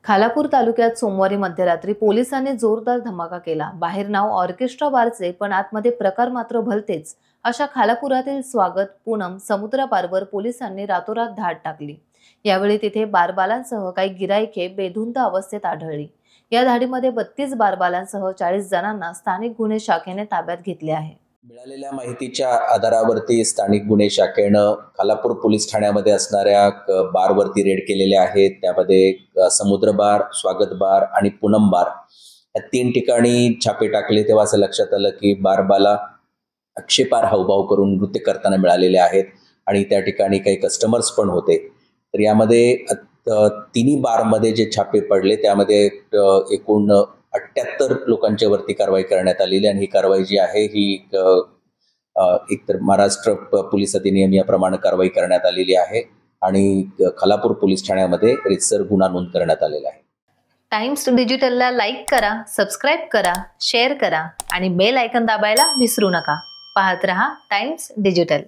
खालापूर तालुक्यात सोमवारी मध्यरात्री पोलिसांनी जोरदार धमाका केला। बाहेर नाव ऑर्केस्ट्रा बारचे, पण आतमध्ये प्रकार मात्र भलतेच। अशा खालापुरातील स्वागत पूनम समुद्र बारवर पोलिसांनी रातोरात धाड टाकली। यावेळी तिथे बारबालांसह काही गिराईके बेधुंद अवस्थेत आढळली। या धाडीमध्ये 32 बारबालांसह 40 जणांना स्थानिक गुन्हे शाखेने ताब्यात घेतले आहे। मिळालेल्या माहितीच्या आधारावरती स्थानिक गुन्हे शाखेनं खालापूर पोलीस ठाण्यामध्ये असणाऱ्या बारवरती रेड केलेले आहेत। त्यामध्ये समुद्र बार, स्वागत बार आणि पूनम बार या 3 ठिकाणी छापे टाकले। तेव्हा असं लक्षात आलं की बारबाला आक्षेपार्ह हावभाव करून नृत्य करताना मिळालेले आहेत आणि त्या ठिकाणी काही कस्टमर्स पण होते। तर यामध्ये तिन्ही बारमध्ये जे छापे पडले त्यामध्ये एकूण 78 लोकांच्या वरती कारवाई करण्यात आलेली आणि ही कारवाई जी आहे ही एकतर महाराष्ट्र पोलीस अधिनियम याप्रमाणे कारवाई करण्यात आलेली आहे आणि खालापूर पोलीस ठाण्यामध्ये रीतसर गुन्हा नोंद करण्यात आलेला आहे। टाइम्स डिजिटलला लाईक करा, सबस्क्राइब करा, शेअर करा आणि बेल आयकॉन दाबायला विसरू नका। पाहत रहा टाइम्स डिजिटल।